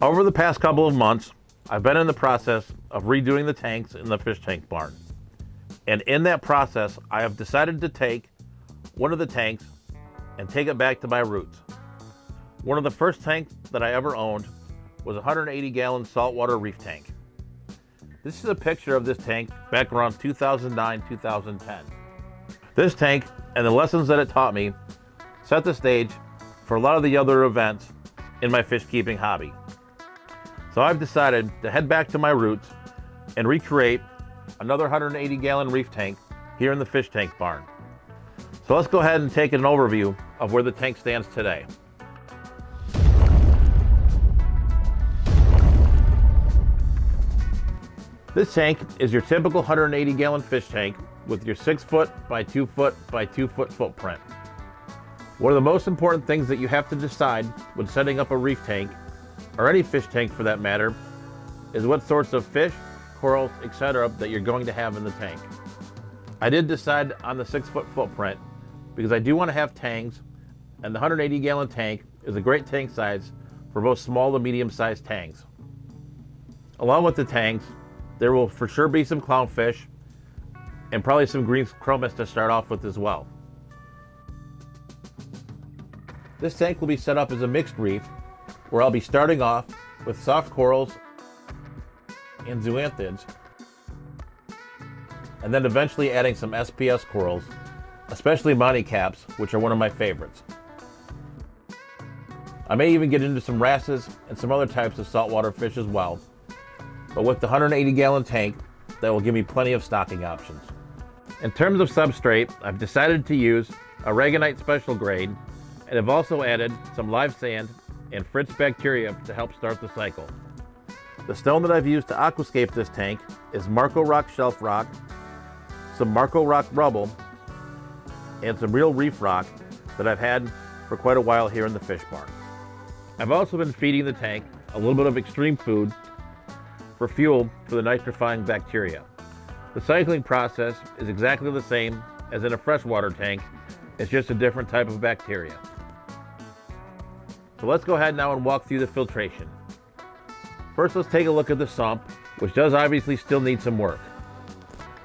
Over the past couple of months, I've been in the process of redoing the tanks in the fish tank barn. And in that process, I have decided to take one of the tanks and take it back to my roots. One of the first tanks that I ever owned was a 180-gallon saltwater reef tank. This is a picture of this tank back around 2009, 2010. This tank and the lessons that it taught me set the stage for a lot of the other events in my fish keeping hobby. So I've decided to head back to my roots and recreate another 180-gallon reef tank here in the fish tank barn. So let's go ahead and take an overview of where the tank stands today. This tank is your typical 180-gallon fish tank with your 6-foot by 2-foot by 2-foot footprint. One of the most important things that you have to decide when setting up a reef tank, or any fish tank for that matter, is what sorts of fish, corals, etc. that you're going to have in the tank. I did decide on the 6-foot footprint because I do want to have tangs, and the 180-gallon tank is a great tank size for both small to medium-sized tanks. Along with the tanks, there will for sure be some clownfish and probably some green chromis to start off with as well. This tank will be set up as a mixed reef, where I'll be starting off with soft corals and zoanthids, and then eventually adding some SPS corals, especially Monty caps, which are one of my favorites. I may even get into some wrasses and some other types of saltwater fish as well, but with the 180-gallon tank, that will give me plenty of stocking options. In terms of substrate, I've decided to use aragonite special grade, and have also added some live sand and Fritz bacteria to help start the cycle. The stone that I've used to aquascape this tank is Marco Rock shelf rock, some Marco Rock rubble, and some real reef rock that I've had for quite a while here in the fish barn. I've also been feeding the tank a little bit of extreme food for fuel for the nitrifying bacteria. The cycling process is exactly the same as in a freshwater tank, it's just a different type of bacteria. So let's go ahead now and walk through the filtration. First, let's take a look at the sump, which does obviously still need some work.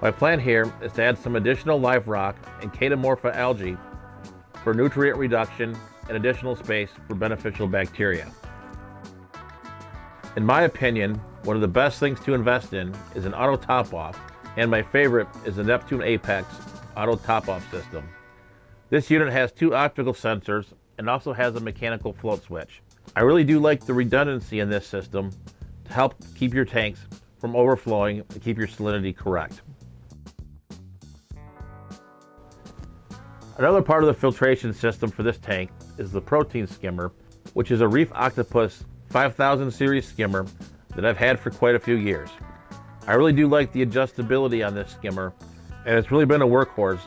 My plan here is to add some additional live rock and chaetomorpha algae for nutrient reduction and additional space for beneficial bacteria. In my opinion, one of the best things to invest in is an auto top-off, and my favorite is the Neptune Apex auto top-off system. This unit has 2 optical sensors and also has a mechanical float switch. I really do like the redundancy in this system to help keep your tanks from overflowing and keep your salinity correct. Another part of the filtration system for this tank is the protein skimmer, which is a Reef Octopus 5000 series skimmer that I've had for quite a few years. I really do like the adjustability on this skimmer, and it's really been a workhorse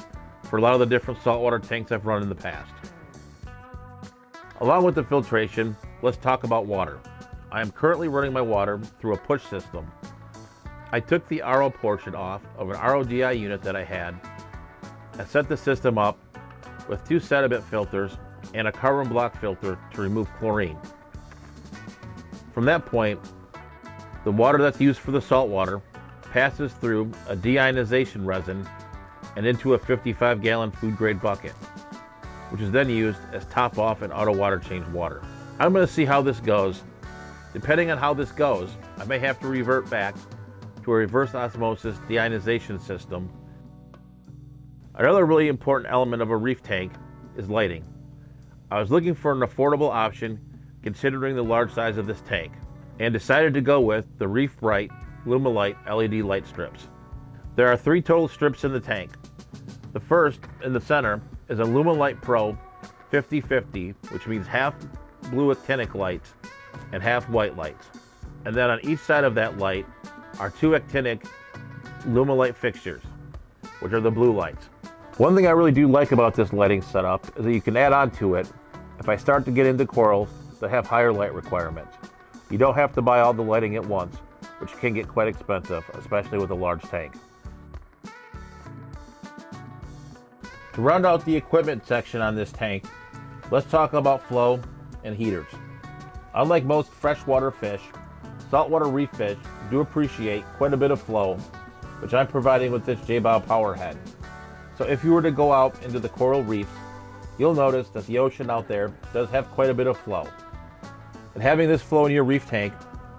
for a lot of the different saltwater tanks I've run in the past. Along with the filtration, let's talk about water. I am currently running my water through a push system. I took the RO portion off of an RODI unit that I had and set the system up with 2 sediment filters and a carbon block filter to remove chlorine. From that point, the water that's used for the salt water passes through a deionization resin and into a 55-gallon food grade bucket, which is then used as top off and auto water change water. I'm going to see how this goes. Depending on how this goes, I may have to revert back to a reverse osmosis deionization system. Another really important element of a reef tank is lighting. I was looking for an affordable option considering the large size of this tank, and decided to go with the Reef Bright Lumilite LED light strips. There are 3 total strips in the tank. The first, in the center, is a Lumilite Pro 50/50, which means half blue actinic lights and half white lights. And then on each side of that light are 2 actinic Lumilite fixtures, which are the blue lights. One thing I really do like about this lighting setup is that you can add on to it if I start to get into corals that have higher light requirements. You don't have to buy all the lighting at once, which can get quite expensive, especially with a large tank. To round out the equipment section on this tank, let's talk about flow and heaters. Unlike most freshwater fish, saltwater reef fish do appreciate quite a bit of flow, which I'm providing with this J-Bow power head. So if you were to go out into the coral reefs, you'll notice that the ocean out there does have quite a bit of flow. And having this flow in your reef tank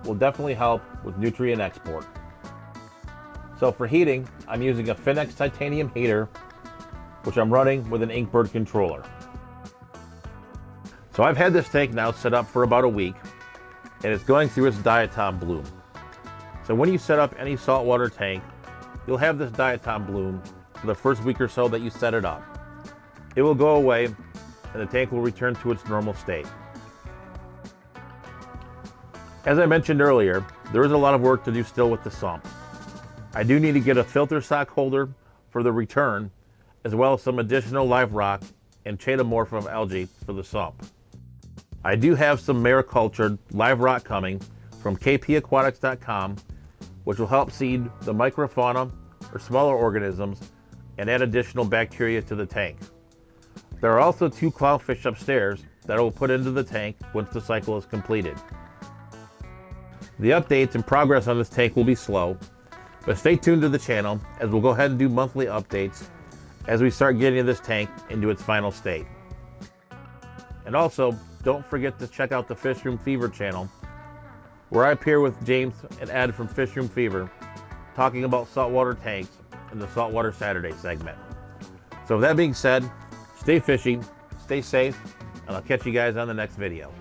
will definitely help with nutrient export. So for heating, I'm using a Finex titanium heater, which I'm running with an Inkbird controller. So I've had this tank now set up for about a week, and it's going through its diatom bloom. So when you set up any saltwater tank, you'll have this diatom bloom for the first week or so that you set it up. It will go away, and the tank will return to its normal state. As I mentioned earlier, there is a lot of work to do still with the sump. I do need to get a filter sock holder for the return, as well as some additional live rock and chaetomorph of algae for the sump. I do have some maricultured live rock coming from kpaquatics.com, which will help seed the microfauna or smaller organisms and add additional bacteria to the tank. There are also 2 clownfish upstairs that I will put into the tank once the cycle is completed. The updates and progress on this tank will be slow, but stay tuned to the channel as we'll go ahead and do monthly updates as we start getting this tank into its final state. And also, don't forget to check out the Fish Room Fever channel, where I appear with James and Ed from Fish Room Fever, talking about saltwater tanks in the Saltwater Saturday segment. So with that being said, stay fishy, stay safe, and I'll catch you guys on the next video.